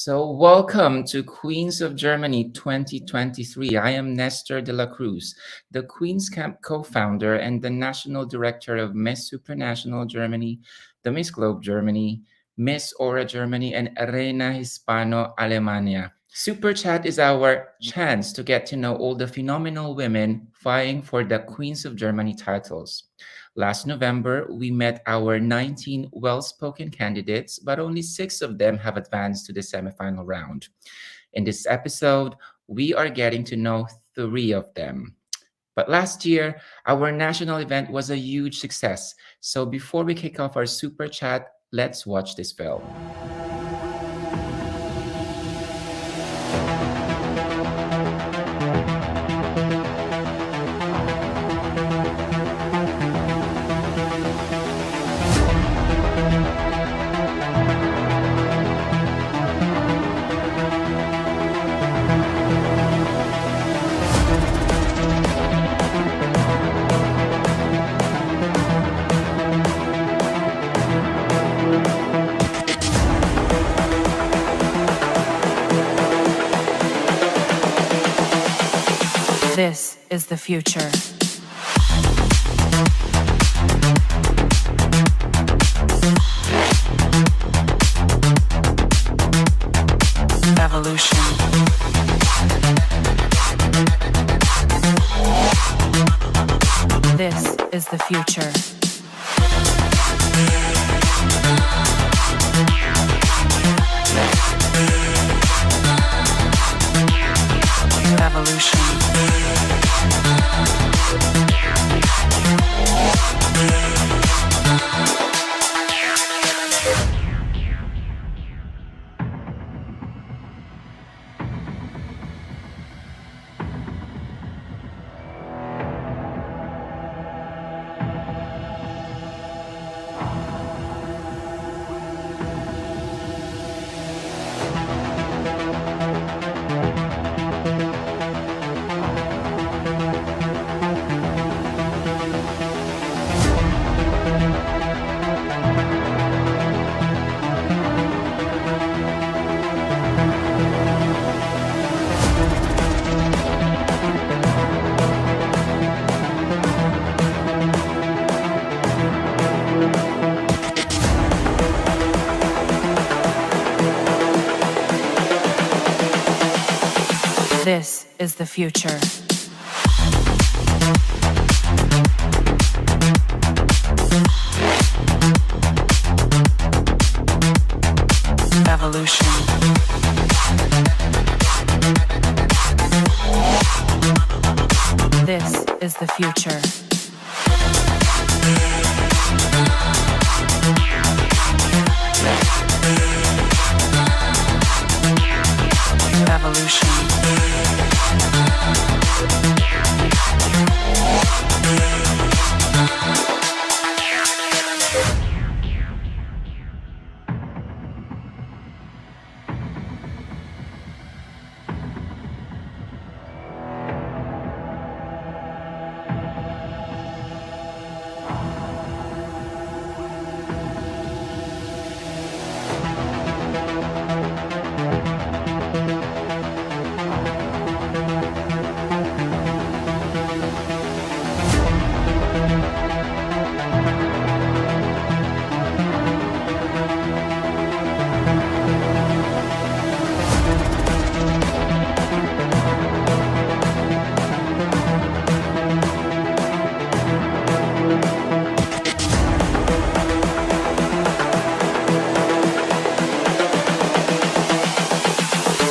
Welcome to Queens of Germany 2023. I am Nestor de la Cruz, the Queens Camp co founder and the national director of Miss Supranational Germany, the Miss Globe Germany, Miss Aura Germany, and Reina Hispano Alemania. Super Chat is our chance to get to know all the phenomenal women vying for the Queens of Germany titles. Last November, we met our 19 well spoken candidates, but only 6 of them have advanced to the semifinal round. In this episode, we are getting to know 3 of them. But last year, our national event was a huge success. So before we kick off our super chat, let's watch this film. This is the future. Evolution. This is the future. Evolution. This is the future. Evolution. This is the future. Evolution.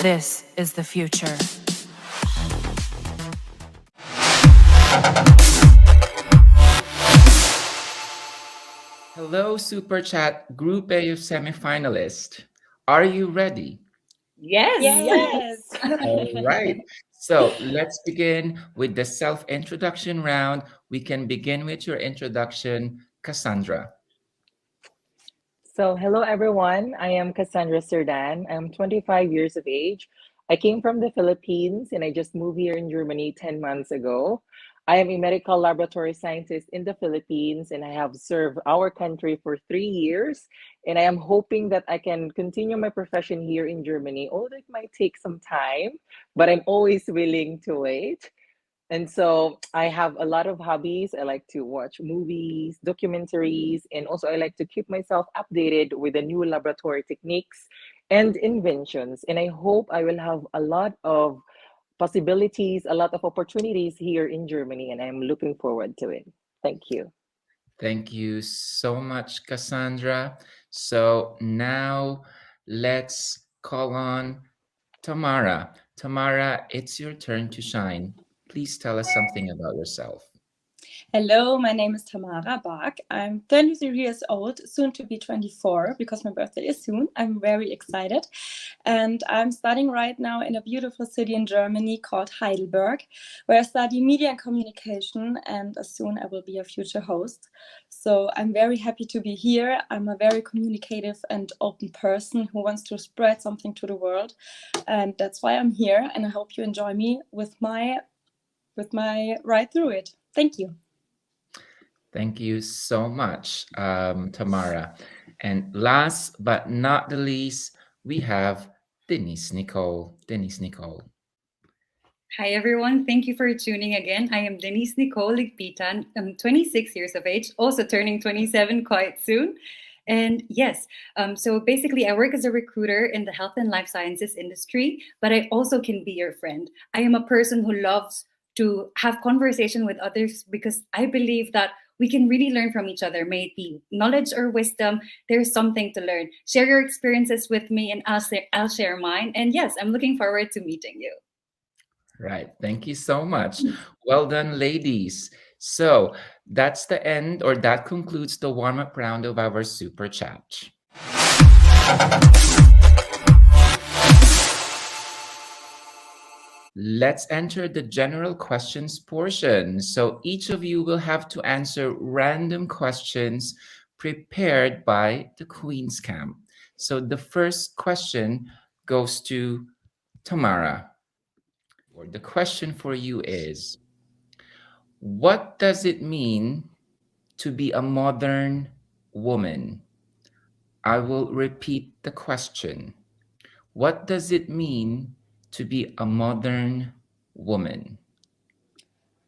This is the future. Hello, Super Chat Group A of semifinalists. Are you ready? Yes. All right. So let's begin with the self-introduction round. We can begin with your introduction, Cassandra. So, hello everyone. I am Cassandra Serdan. I'm 25 years of age. I came from the Philippines and I just moved here in Germany 10 months ago. I am a medical laboratory scientist in the Philippines, and I have served our country for 3 years. And I am hoping that I can continue my profession here in Germany, although it might take some time, but I'm always willing to wait. And so I have a lot of hobbies. I like to watch movies, documentaries, and also I like to keep myself updated with the new laboratory techniques and inventions. And I hope I will have a lot of possibilities, a lot of opportunities here in Germany, and I'm looking forward to it. Thank you. Thank you so much, Cassandra. So now let's call on Tamara. Tamara, it's your turn to shine. Please tell us something about yourself. Hello, my name is Tamara Barg. I'm 23 years old, soon to be 24 because my birthday is soon. I'm very excited. And I'm studying right now in a beautiful city in Germany called Heidelberg, where I study media and communication, and soon I will be a future host. So I'm very happy to be here. I'm a very communicative and open person who wants to spread something to the world. And that's why I'm here, and I hope you enjoy me with my ride through it. Thank you. Thank you so much, Tamara. And last but not the least, we have Denisse Nicolle. Denisse Nicolle. Hi, everyone. Thank you for tuning again. I am Denisse Nicolle Ligpitan. I'm 26 years of age, also turning 27 quite soon. And yes, so basically I work as a recruiter in the health and life sciences industry, but I also can be your friend. I am a person who loves to have conversation with others because I believe that we can really learn from each other, may it be knowledge or wisdom. There's something to learn. Share your experiences with me and I'll share mine. And yes, I'm looking forward to meeting you. Right. Thank you so much. Well done, ladies. So that's the end, or that concludes the warm-up round of our super chat. Let's enter the general questions portion. So each of you will have to answer random questions prepared by the Queen's Camp. So the first question goes to Tamara. The question for you is, what does it mean to be a modern woman? I will repeat the question. What does it mean to be a modern woman?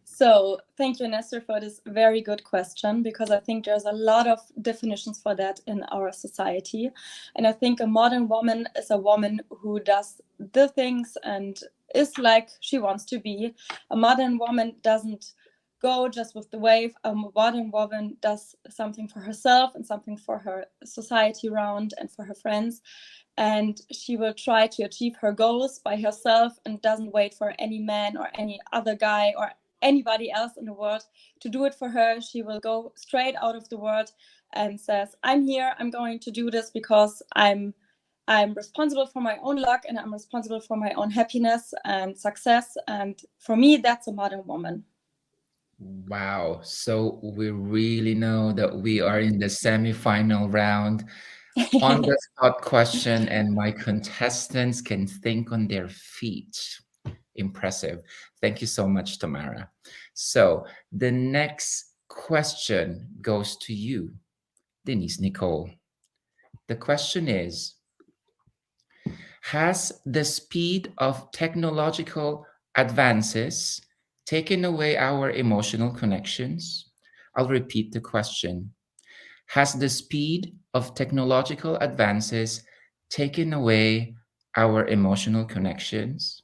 So thank you, Nestor, for this very good question, because I think there's a lot of definitions for that in our society. And I think a modern woman is a woman who does the things and is like she wants to be. A modern woman doesn't go just with the wave. A modern woman does something for herself and something for her society around and for her friends. And she will try to achieve her goals by herself and doesn't wait for any man or any other guy or anybody else in the world to do it for her. She will go straight out of the world and says, I'm here, I'm going to do this because I'm responsible for my own luck and I'm responsible for my own happiness and success. And for me, that's a modern woman. Wow. So we really know that we are in the semifinal round. On the spot question, and my contestants can think on their feet. Impressive. Thank you so much, Tamara. So the next question goes to you, Denisse Nicolle. The question is, has the speed of technological advances taken away our emotional connections? I'll repeat the question. Has the speed of technological advances taken away our emotional connections?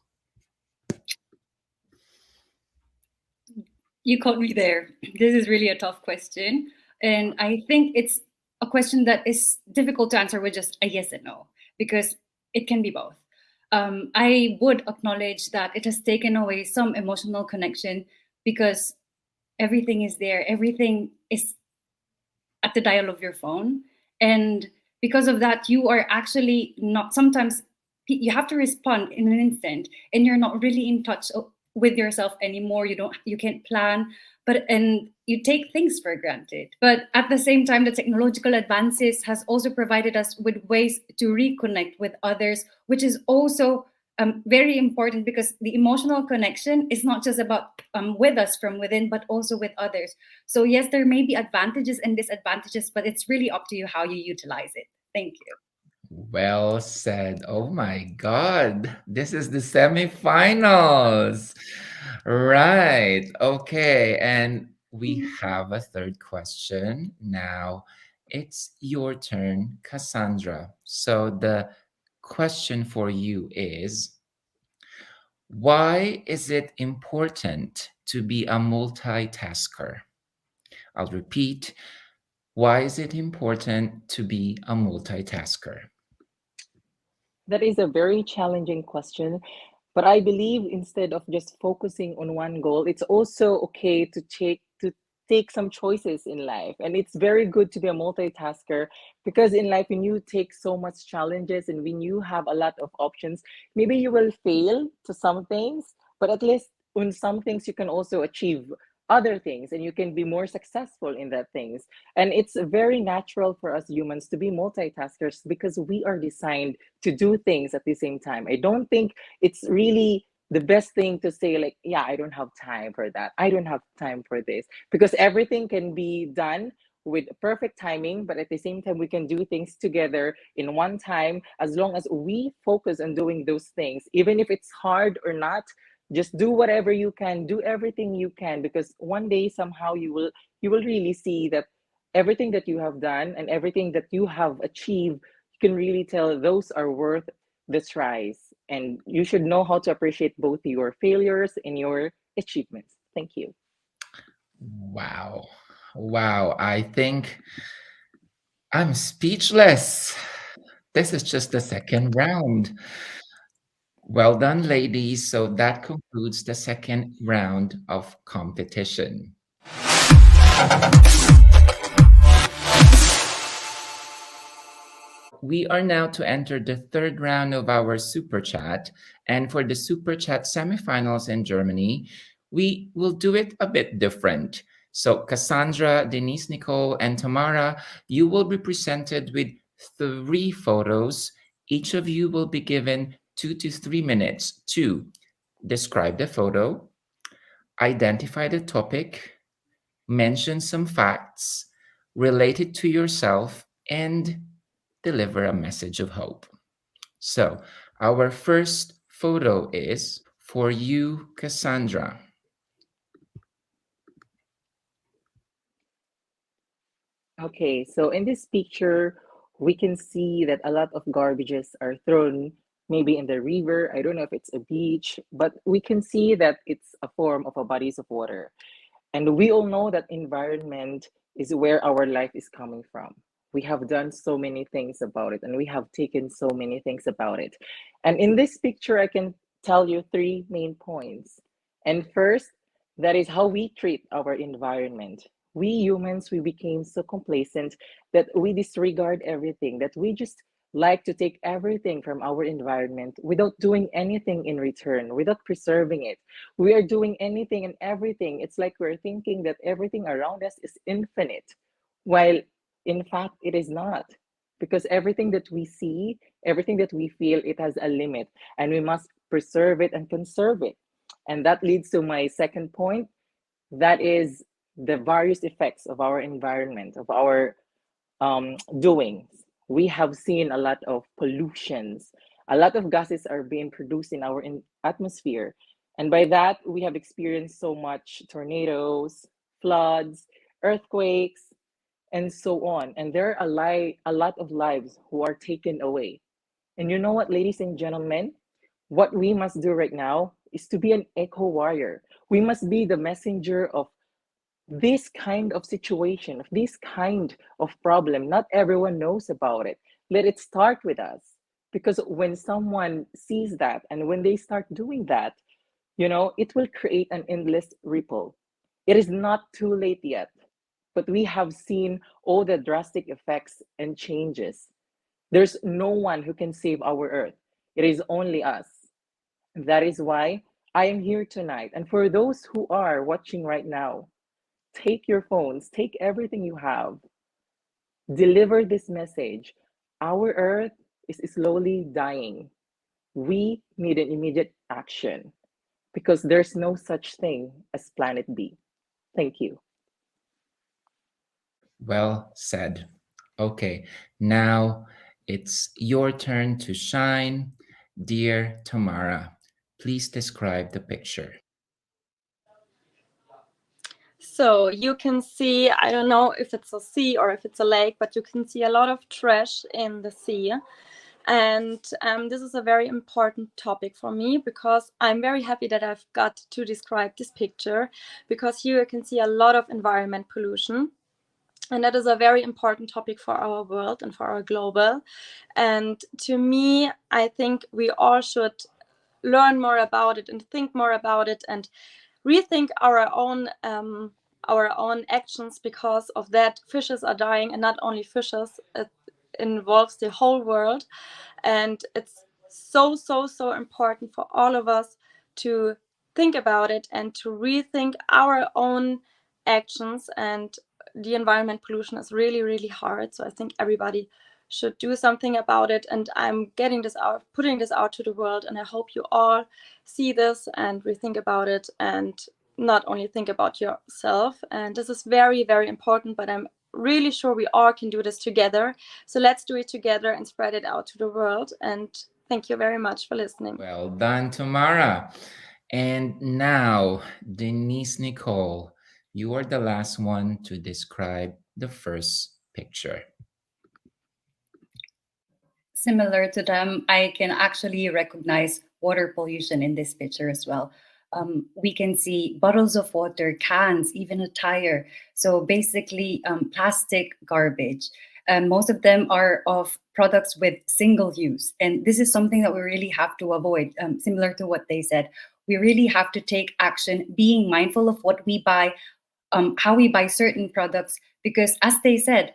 You caught me there. This is really a tough question. And I think it's a question that is difficult to answer with just a yes and no, because it can be both. I would acknowledge that it has taken away some emotional connection because everything is there. Everything is at the dial of your phone. And because of that, you are actually not, sometimes you have to respond in an instant and you're not really in touch with yourself anymore. You can't plan, and you take things for granted. But at the same time, the technological advances has also provided us with ways to reconnect with others, which is also very important, because the emotional connection is not just about with us from within, but also with others. So yes, there may be advantages and disadvantages, but it's really up to you how you utilize it. Thank you. Well said. Oh my God. This is the semifinals. Right. Okay. And we have a third question. Now it's your turn, Cassandra. So the question for you is, why is it important to be a multitasker? I'll repeat. Why is it important to be a multitasker? That is a very challenging question. But I believe instead of just focusing on one goal, it's also okay to take some choices in life. And it's very good to be a multitasker, because in life, when you take so much challenges and when you have a lot of options, maybe you will fail to some things, but at least on some things you can also achieve other things and you can be more successful in that things. And it's very natural for us humans to be multitaskers because we are designed to do things at the same time. I don't think it's really the best thing to say, like, yeah, I don't have time for that, I don't have time for this, because everything can be done with perfect timing, but at the same time we can do things together in one time, as long as we focus on doing those things, even if it's hard or not. Just do whatever you can, do everything you can, because one day somehow you will really see that everything that you have done and everything that you have achieved, you can really tell those are worth the tries. And you should know how to appreciate both your failures and your achievements. Thank you. Wow. Wow. I think I'm speechless. This is just the second round. Well done, ladies. So that concludes the second round of competition. We are now to enter the third round of our Super Chat. And for the Super Chat semifinals in Germany, we will do it a bit different. So, Cassandra, Denisse, Nicolle, and Tamara, you will be presented with 3 photos. Each of you will be given 2 to 3 minutes to describe the photo, identify the topic, mention some facts, relate it to yourself, and deliver a message of hope. So, our first photo is for you, Cassandra. Okay, so in this picture, we can see that a lot of garbages are thrown maybe in the river. I don't know if it's a beach, but we can see that it's a form of a bodies of water. And we all know that environment is where our life is coming from. We have done so many things about it and we have taken so many things about it. And in this picture, I can tell you 3 main points. And first, that is how we treat our environment. We humans, we became so complacent that we disregard everything, that we just like to take everything from our environment without doing anything in return, without preserving it. We are doing anything and everything. It's like we're thinking that everything around us is infinite, while in fact it is not. Because everything that we see, everything that we feel, it has a limit, and we must preserve it and conserve it. And that leads to my second point, that is the various effects of our environment, of our doings. We have seen a lot of pollutions. A lot of gases are being produced in our atmosphere. And by that, we have experienced so much tornadoes, floods, earthquakes, and so on. And there are a lot of lives who are taken away. And you know what, ladies and gentlemen? What we must do right now is to be an eco warrior. We must be the messenger of this kind of situation, of this kind of problem. Not everyone knows about it. Let it start with us. Because when someone sees that and when they start doing that, it will create an endless ripple. It is not too late yet, but we have seen all the drastic effects and changes. There's no one who can save our earth. It is only us. That is why I am here tonight. And for those who are watching right now, take your phones, take everything you have, deliver this message. Our earth is slowly dying. we need an immediate action because there's no such thing as Planet B. Thank you. Well said. Okay, now it's your turn to shine. Dear Tamara, please describe the picture. So you can see, I don't know if it's a sea or if it's a lake, but you can see a lot of trash in the sea. And this is a very important topic for me because I'm very happy that I've got to describe this picture, because here you can see a lot of environment pollution. And that is a very important topic for our world and for our global. And to me, I think we all should learn more about it and think more about it and rethink our own actions. Because of that, fishes are dying, and not only fishes, it involves the whole world. And it's so important for all of us to think about it and to rethink our own actions. And the environment pollution is really hard, so I think everybody should do something about it. And I'm getting this out, putting this out to the world, and I hope you all see this and rethink about it, and not only think about yourself. And this is very important, but I'm really sure we all can do this together. So let's do it together and spread it out to the world. And thank you very much for listening. Well done, Tamara. And now, Denisse Nicolle, you are the last one to describe the first picture. Similar to them, I can actually recognize water pollution in this picture as well. We can see bottles of water, cans, even a tire. So basically plastic garbage. And most of them are of products with single use. And this is something that we really have to avoid. Similar to what they said, we really have to take action, being mindful of what we buy, how we buy certain products, because as they said,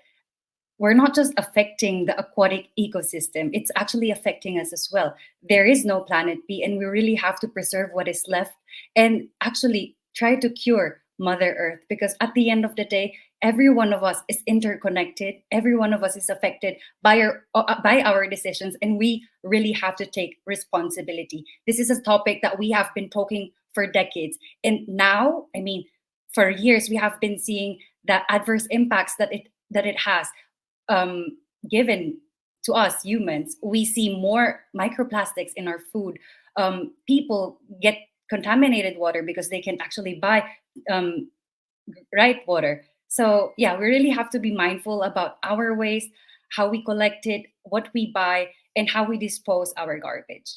we're not just affecting the aquatic ecosystem, it's actually affecting us as well. There is no Planet B, and we really have to preserve what is left and actually try to cure Mother Earth, because at the end of the day, every one of us is interconnected. Every one of us is affected by our decisions, and we really have to take responsibility. This is a topic that we have been talking for decades. And now, I mean, for years, we have been seeing the adverse impacts that it has. Given to us humans, we see more microplastics in our food. People get contaminated water because they can actually buy right water. So yeah, we really have to be mindful about our waste, how we collect it, what we buy, and how we dispose our garbage.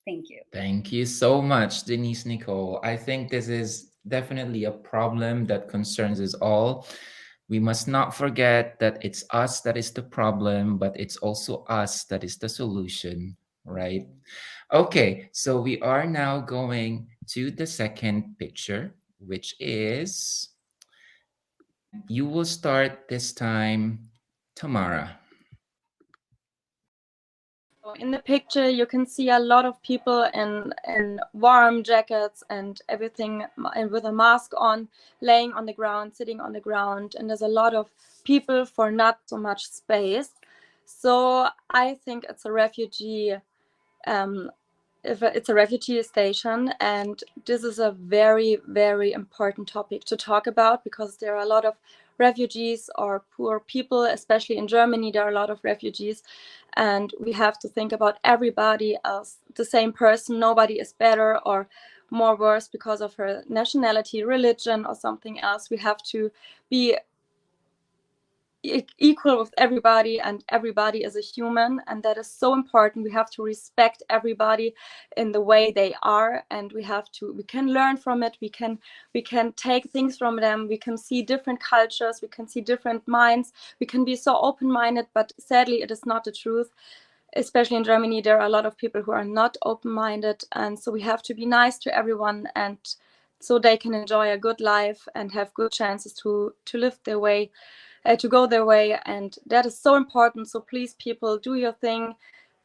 Thank you. Thank you so much, Denisse Nicolle. I think this is definitely a problem that concerns us all. We must not forget that it's us that is the problem, but it's also us that is the solution, right? Okay, so we are now going to the second picture, which is, you will start this time, Tamara. In the picture, you can see a lot of people in warm jackets and everything, and with a mask on, laying on the ground, sitting on the ground. And there's a lot of people for not so much space. So I think it's a refugee, it's a refugee station, and this is a very important topic to talk about, because there are a lot of refugees or poor people, especially in Germany. There are a lot of refugees, and we have to think about everybody as the same person. Nobody is better or more worse because of her nationality, religion, or something else. We have to be equal with everybody, and everybody is a human, and that is so important. We have to respect everybody in the way they are, and we can learn from it. We can take things from them. We can see different cultures, we can see different minds, we can be so open-minded, but sadly it is not the truth. Especially in Germany, there are a lot of people who are not open-minded, and so we have to be nice to everyone, and so they can enjoy a good life and have good chances to live their way, to go their way. And that is so important. So please, people, do your thing,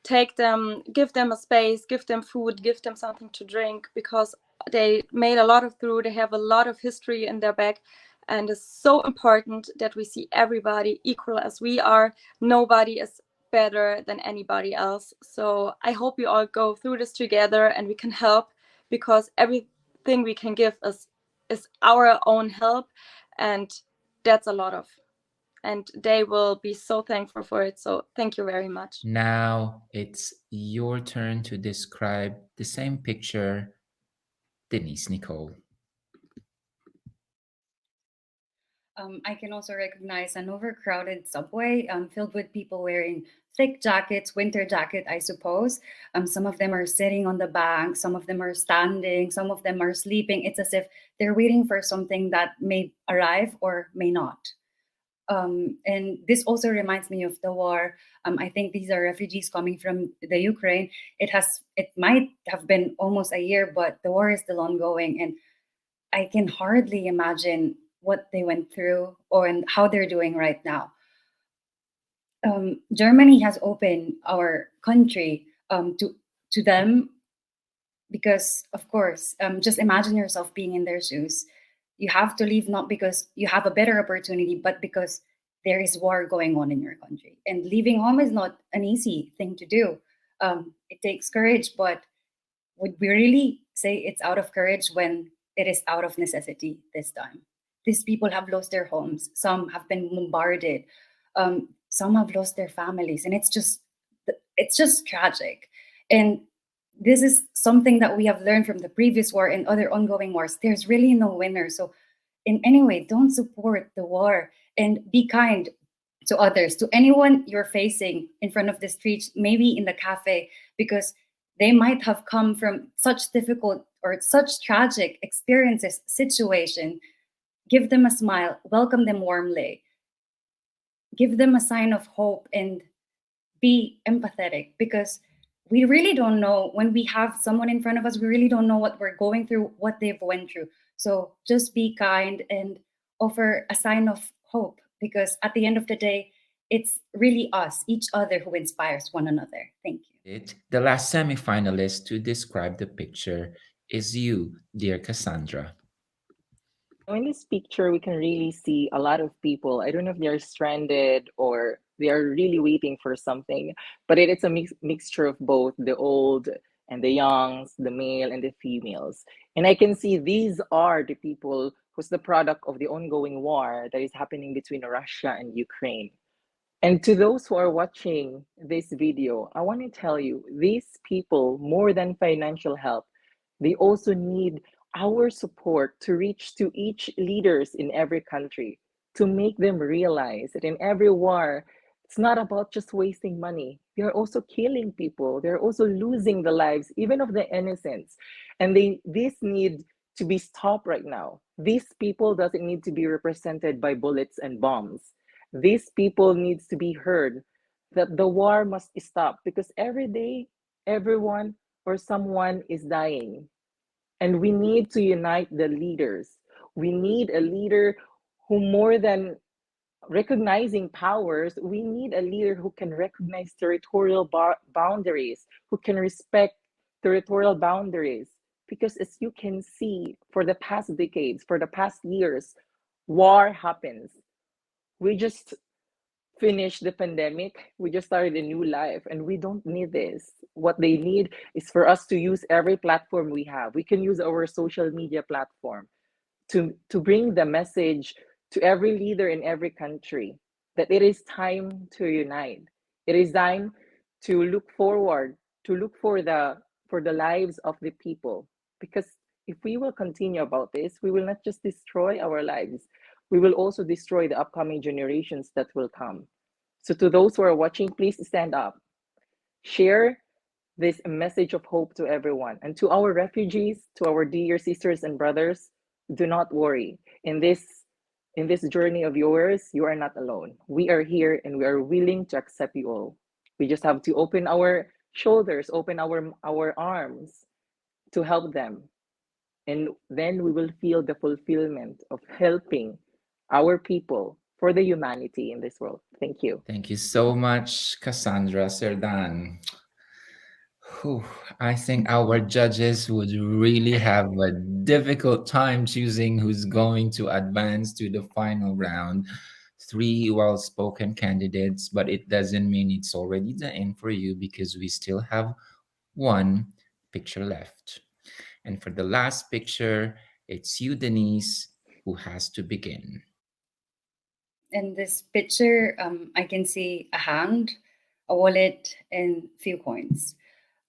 take them, give them a space, give them food, give them something to drink, because they made a lot of through, they have a lot of history in their back, and it's so important that we see everybody equal as we are. Nobody is better than anybody else. So I hope we all go through this together and we can help, because everything we can give is our own help, and that's a lot of. And they will be so thankful for it. So thank you very much. Now it's your turn to describe the same picture, Denise, Nicolle. I can also recognize an overcrowded subway filled with people wearing thick jackets, winter jacket, I suppose. Some of them are sitting on the bank, some of them are standing, some of them are sleeping. It's as if they're waiting for something that may arrive or may not. And this also reminds me of the war. I think these are refugees coming from the Ukraine. It might have been almost a year, but the war is still ongoing, and I can hardly imagine what they went through and how they're doing right now. Germany has opened our country to them because, of course, just imagine yourself being in their shoes. You have to leave not because you have a better opportunity, but because there is war going on in your country. And leaving home is not an easy thing to do. It takes courage, but would we really say it's out of courage when it is out of necessity this time? These people have lost their homes. Some have been bombarded. Some have lost their families, and it's just tragic. And this is something that we have learned from the previous war and other ongoing wars. There's really no winner. So in any way, don't support the war and be kind to others, to anyone you're facing in front of the streets, maybe in the cafe, because they might have come from such difficult or such tragic experiences, situation. Give them a smile, welcome them warmly, give them a sign of hope, and be empathetic, because we really don't know when we have someone in front of us, we really don't know what we're going through, what they've went through. So just be kind and offer a sign of hope, because at the end of the day, it's really us, each other, who inspires one another. Thank you. The last semifinalist to describe the picture is you, dear Cassandra. In this picture, we can really see a lot of people. I don't know if they're stranded or they are really waiting for something, but it's a mixture of both the old and the youngs, the male and the females. And I can see these are the people who's the product of the ongoing war that is happening between Russia and Ukraine. And to those who are watching this video, I want to tell you, these people, more than financial help, they also need our support to reach to each leaders in every country, to make them realize that in every war, it's not about just wasting money. They're also killing people. They're also losing the lives, even of the innocents. And this need to be stopped right now. These people doesn't need to be represented by bullets and bombs. These people needs to be heard that the war must stop, because every day, everyone or someone is dying. And we need to unite the leaders. We need a leader who, more than recognizing powers, we need a leader who can recognize territorial boundaries, who can respect territorial boundaries. Because as you can see, for the past decades, for the past years, war happens. We just finished the pandemic. We just started a new life, and we don't need this. What they need is for us to use every platform we have. We can use our social media platform to bring the message to every leader in every country that it is time to unite. It is time to look forward, to look for the lives of the people. Because if we will continue about this, we will not just destroy our lives, we will also destroy the upcoming generations that will come. So to those who are watching, please stand up. Share this message of hope to everyone. And to our refugees, to our dear sisters and brothers, do not worry. In this journey of yours, you are not alone. We are here and we are willing to accept you all. We just have to open our shoulders, open our arms to help them. And then we will feel the fulfillment of helping our people for the humanity in this world. Thank you. Thank you so much, Cassandra Serdan. Whew, I think our judges would really have a difficult time choosing who's going to advance to the final round. 3 well-spoken candidates, but it doesn't mean it's already the end for you because we still have one picture left. And for the last picture, it's you, Denisse, who has to begin. In this picture, I can see a hand, a wallet, and few coins.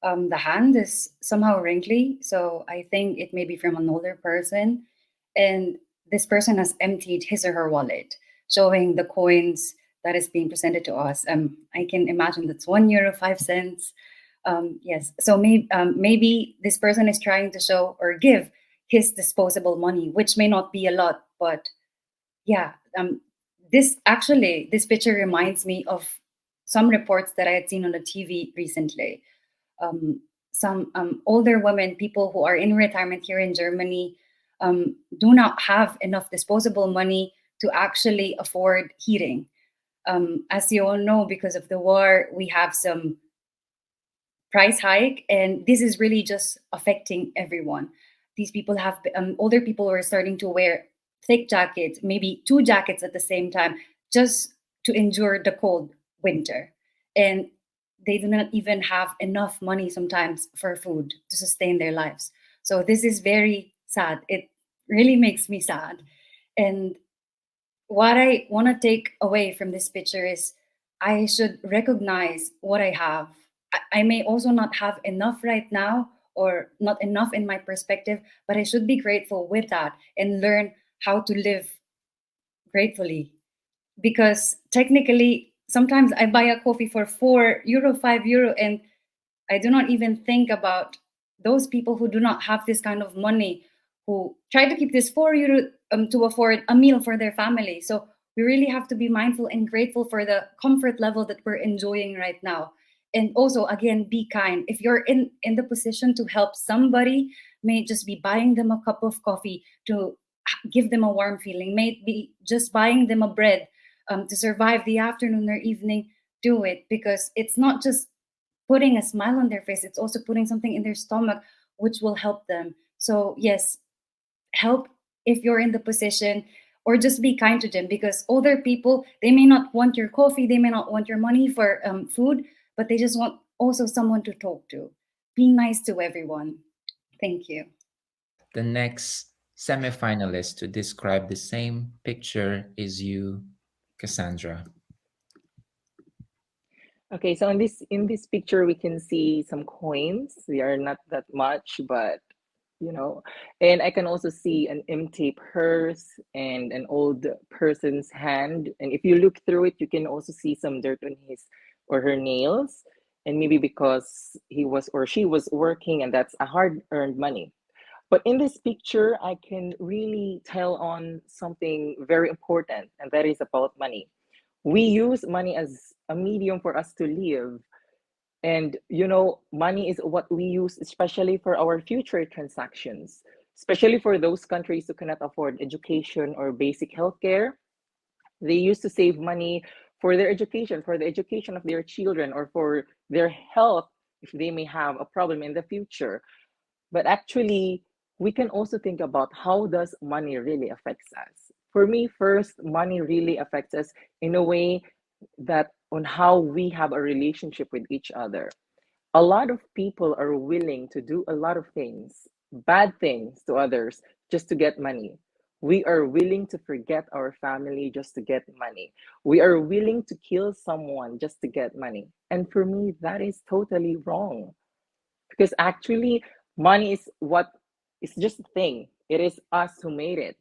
The hand is somehow wrinkly, so I think it may be from an older person. And this person has emptied his or her wallet, showing the coins that is being presented to us. I can imagine that's €1, 5 cents. Yes, so maybe this person is trying to show or give his disposable money, which may not be a lot, but yeah. This picture reminds me of some reports that I had seen on the TV recently. Some older women, people who are in retirement here in Germany, do not have enough disposable money to actually afford heating. As you all know, because of the war, we have some price hike, and this is really just affecting everyone. These people have older people are starting to wear thick jackets, maybe 2 jackets at the same time, just to endure the cold winter. And they do not even have enough money sometimes for food to sustain their lives. So this is very sad. It really makes me sad. And what I want to take away from this picture is I should recognize what I have. I may also not have enough right now or not enough in my perspective, but I should be grateful with that and learn how to live gratefully. Because technically, sometimes I buy a coffee for €4, €5, and I do not even think about those people who do not have this kind of money, who try to keep this €4 to afford a meal for their family. So we really have to be mindful and grateful for the comfort level that we're enjoying right now. And also, again, be kind. If you're in the position to help somebody, may it just be buying them a cup of coffee to give them a warm feeling, may it be just buying them a bread to survive the afternoon or evening, do it, because it's not just putting a smile on their face, it's also putting something in their stomach, which will help them. So yes, help if you're in the position, or just be kind to them, because older people, they may not want your coffee, they may not want your money for food, but they just want also someone to talk to. Be nice to everyone. Thank you. The next semifinalist to describe the same picture is you, Cassandra. Okay, so in this picture we can see some coins. They are not that much, but you know, and I can also see an empty purse and an old person's hand. And if you look through it, you can also see some dirt on his or her nails. And maybe because he was or she was working, and that's a hard-earned money. But in this picture, I can really tell on something very important, and that is about money. We use money as a medium for us to live. And money is what we use, especially for our future transactions, especially for those countries who cannot afford education or basic healthcare. They used to save money for their education, for the education of their children, or for their health if they may have a problem in the future. But actually, we can also think about how does money really affects us. For me, first, money really affects us in a way that on how we have a relationship with each other. A lot of people are willing to do a lot of things, bad things to others, just to get money. We are willing to forget our family just to get money. We are willing to kill someone just to get money. And for me, that is totally wrong. Because actually, money is what it's just a thing. It is us who made it.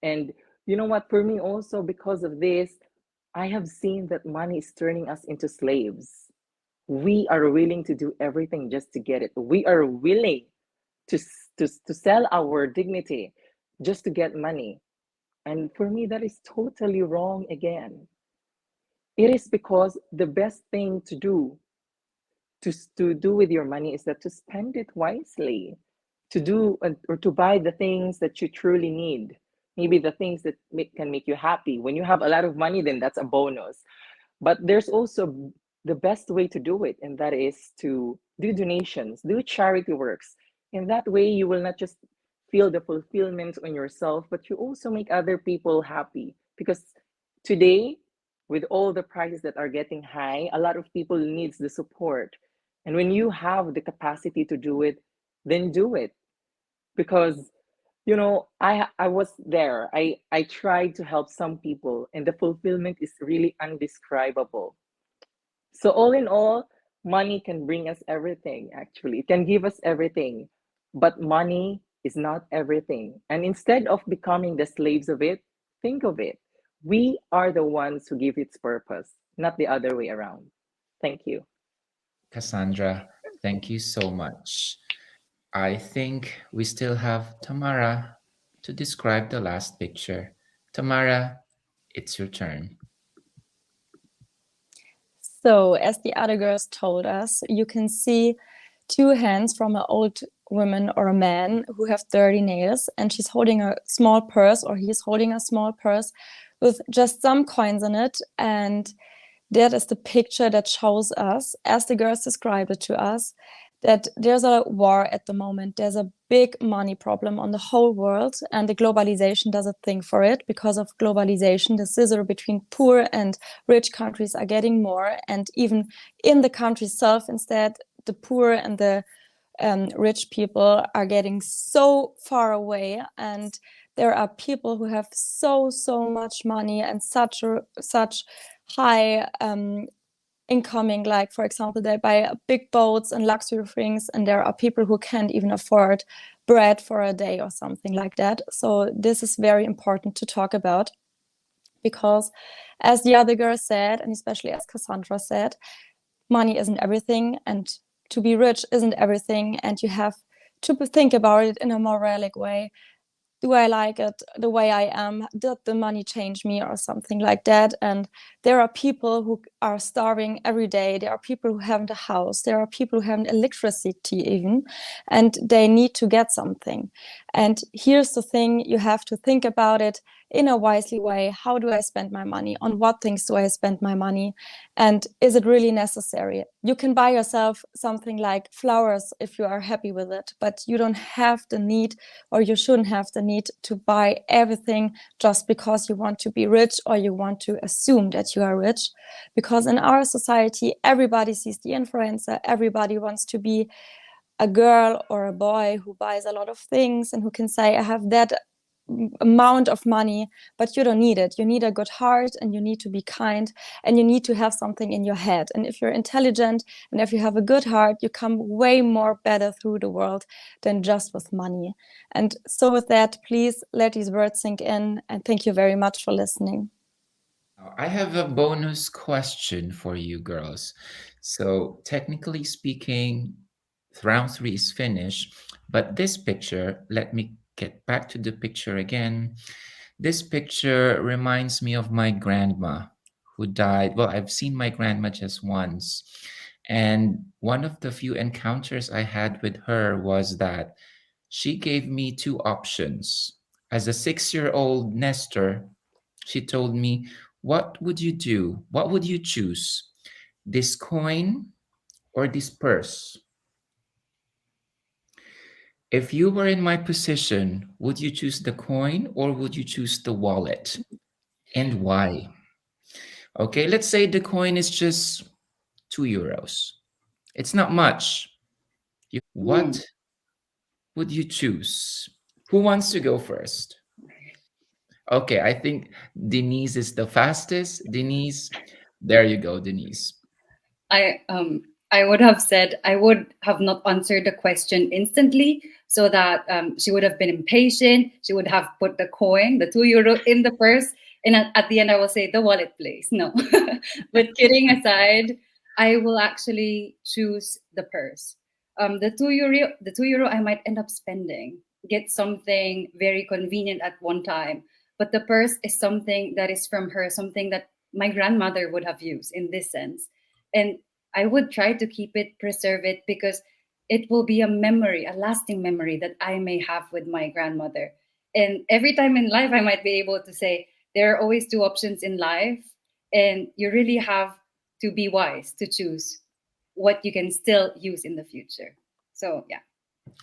And you know what? For me, also, because of this, I have seen that money is turning us into slaves. We are willing to do everything just to get it. We are willing to, to sell our dignity just to get money. And for me, that is totally wrong again. It is because the best thing to do to do with your money is that to spend it wisely, to do or to buy the things that you truly need. Maybe the things that can make you happy. When you have a lot of money, then that's a bonus. But there's also the best way to do it, and that is to do donations, do charity works. In that way, you will not just feel the fulfillment on yourself, but you also make other people happy, because Today, with all the prices that are getting high, a lot of people needs the support. And when you have the capacity to do it, then do it. Because I was there. I tried to help some people, and the fulfillment is really undescribable. So all in all, money can bring us everything. Actually, it can give us everything, but money is not everything. And instead of becoming the slaves of it, think of it: we are the ones who give its purpose, not the other way around. Thank you. Cassandra, thank you so much. I think we still have Tamara to describe the last picture. Tamara, it's your turn. So, as the other girls told us, you can see two hands from an old woman or a man who have dirty nails, and she's holding a small purse, or he's holding a small purse with just some coins in it. And that is the picture that shows us, as the girls described it to us, that there's a war at the moment. There's a big money problem on the whole world, and the globalization does a thing for it. Because of globalization, the scissor between poor and rich countries are getting more, and even in the country itself, instead, the poor and the rich people are getting so far away, and there are people who have so much money and such high incoming, like for example they buy big boats and luxury things, and there are people who can't even afford bread for a day or something like that. So this is very important to talk about, because as the other girl said, and especially as Cassandra said, money isn't everything, and to be rich isn't everything, and you have to think about it in a moralic way. Do I like it the way I am? Did the money change me or something like that? And there are people who are starving every day. There are people who haven't a house. There are people who haven't electricity even, and they need to get something. And here's the thing, you have to think about it in a wisely way. How do I spend my money? On what things do I spend my money? And is it really necessary? You can buy yourself something like flowers if you are happy with it, but you don't have the need, or you shouldn't have the need to buy everything just because you want to be rich, or you want to assume that you are rich. Because in our society, everybody sees the influencer. Everybody wants to be a girl or a boy who buys a lot of things and who can say, I have that amount of money, but you don't need it. You need a good heart, and you need to be kind, and you need to have something in your head. And if you're intelligent and if you have a good heart, you come way more better through the world than just with money. And so with that, please let these words sink in, and thank you very much for listening. I have a bonus question for you girls. So technically speaking, round 3 is finished, but this picture, let me get back to the picture again. This picture reminds me of my grandma who died. Well, I've seen my grandma just once. And one of the few encounters I had with her was that she gave me two options. As a 6-year-old nester, she told me, what would you do? What would you choose? This coin or this purse? If you were in my position, would you choose the coin or would you choose the wallet? And why? Okay, let's say the coin is just 2 euros. It's not much. What would you choose? Who wants to go first? Okay, I think Denisse is the fastest. Denisse, there you go, Denisse. I would have said I would have not answered the question instantly, so that she would have been impatient. She would have put the coin, the 2 euro, in the purse, and at the end I will say the wallet, please. No, but kidding aside, I will actually choose the purse. The 2 euro, I might end up spending, get something very convenient at one time, but the purse is something that is from her, something that my grandmother would have used in this sense. And I would try to keep it, preserve it, because it will be a memory, a lasting memory that I may have with my grandmother. And every time in life, I might be able to say, there are always two options in life, and you really have to be wise to choose what you can still use in the future. So, yeah,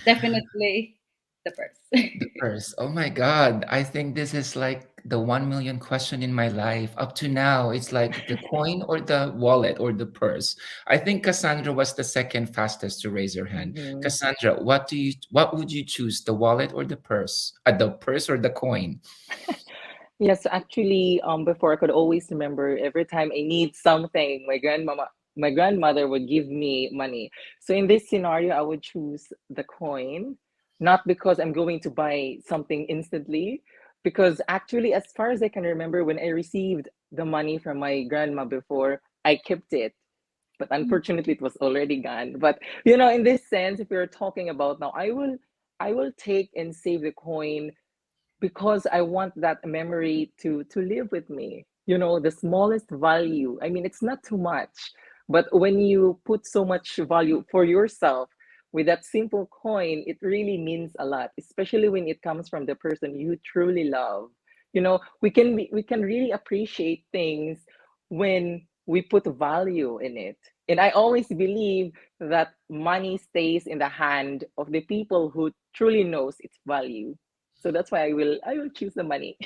definitely the purse. The purse. Oh my God. I think this is like the 1 million question in my life. Up to now, it's like the coin or the wallet or the purse. I think Cassandra was the second fastest to raise her hand. Mhm. Cassandra, what would you choose, the wallet or the purse? The purse or the coin? Yes, actually, before I could always remember every time I need something, my grandmother would give me money. So in this scenario, I would choose the coin, not because I'm going to buy something instantly, because actually, as far as I can remember, when I received the money from my grandma before, I kept it. But unfortunately, it was already gone. But in this sense, if we're talking about now, I will take and save the coin because I want that memory to live with me. The smallest value. I mean, it's not too much, but when you put so much value for yourself with that simple coin, it really means a lot, especially when it comes from the person you truly love. We can really appreciate things when we put value in it. And I always believe that money stays in the hand of the people who truly knows its value. So that's why I will choose the money.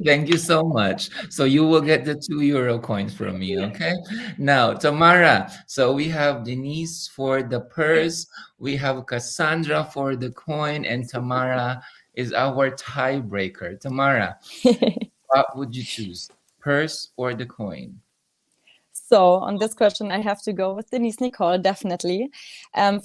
Thank you so much. So you will get the €2 coins from me, okay? Now, Tamara. So we have Denisse for the purse, we have Cassandra for the coin, and Tamara is our tiebreaker. Tamara, what would you choose, purse or the coin? So on this question, I have to go with Denise Nicolle, definitely.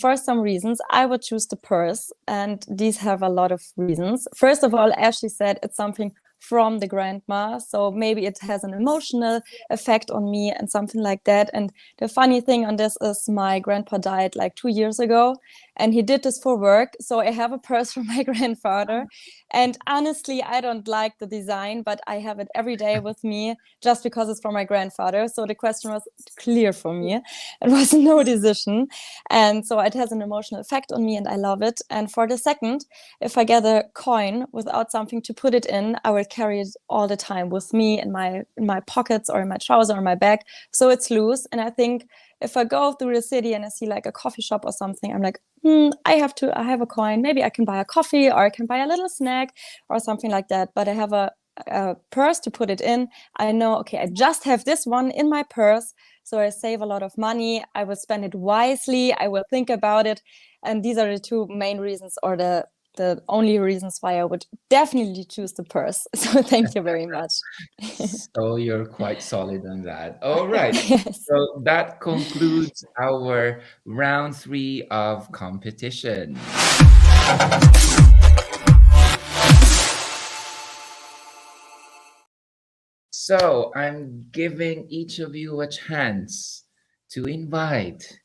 For some reasons, I would choose the purse, and these have a lot of reasons. First of all, as she said, it's something from the grandma, so maybe it has an emotional effect on me and something like that. And the funny thing on this is my grandpa died like 2 years ago, and he did this for work. So I have a purse from my grandfather, and honestly, I don't like the design, but I have it every day with me just because it's from my grandfather. So the question was clear for me. It was no decision. And so it has an emotional effect on me and I love it. And for the second, if I get a coin without something to put it in, I will carry it all the time with me in my pockets or in my trouser or my bag. So it's loose. And I think if I go through the city and I see like a coffee shop or something, I'm like, I have a coin. Maybe I can buy a coffee or I can buy a little snack or something like that. But I have a purse to put it in. I know, okay, I just have this one in my purse, so I save a lot of money. I will spend it wisely. I will think about it, and these are the two main reasons, or the only reasons why I would definitely choose the purse. So thank you very much. So you're quite solid on that. All right. Yes. So that concludes our round three of competition. So I'm giving each of you a chance to invite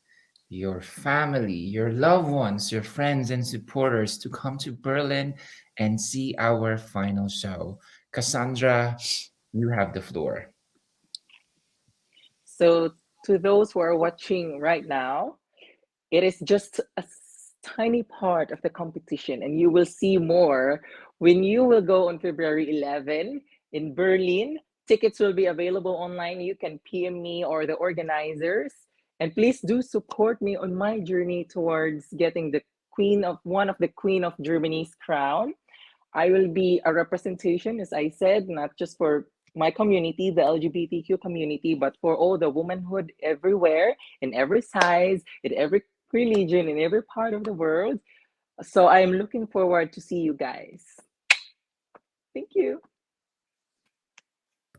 your family, your loved ones, your friends and supporters to come to Berlin and see our final show. Cassandra, you have the floor. So to those who are watching right now, it is just a tiny part of the competition, and you will see more when you will go on February 11 in Berlin. Tickets will be available online. You can PM me or the organizers, and please do support me on my journey towards getting the one of the Queen of Germany's crown. I will be a representation, as I said, not just for my community, the LGBTQ community, but for all the womanhood everywhere, in every size, in every religion, in every part of the world. So I am looking forward to see you guys. Thank you.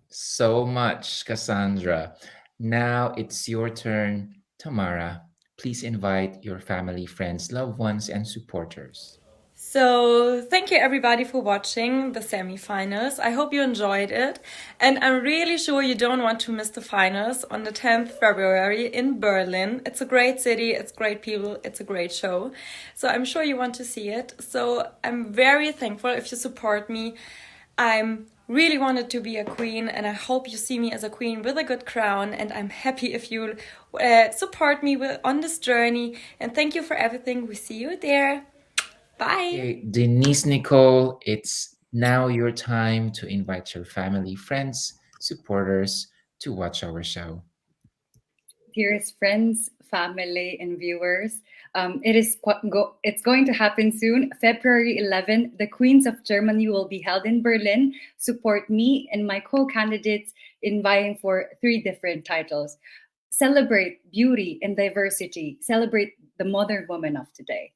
So much, Cassandra. Now it's your turn, Tamara. Please invite your family, friends, loved ones, and supporters. So, thank you everybody for watching the semifinals. I hope you enjoyed it. And I'm really sure you don't want to miss the finals on the 10th February in Berlin. It's a great city, it's great people, it's a great show. So, I'm sure you want to see it. So, I'm very thankful if you support me. I'm really wanted to be a queen, and I hope you see me as a queen with a good crown, and I'm happy if you support me on this journey. And thank you for everything. We see you there. Bye. Okay, Denise, Nicolle, it's now your time to invite your family, friends, supporters to watch our show. dearest friends, family, and viewers. It's going to happen soon. February 11, the Queens of Germany will be held in Berlin. Support me and my co-candidates in vying for 3 different titles. Celebrate beauty and diversity. Celebrate the modern woman of today.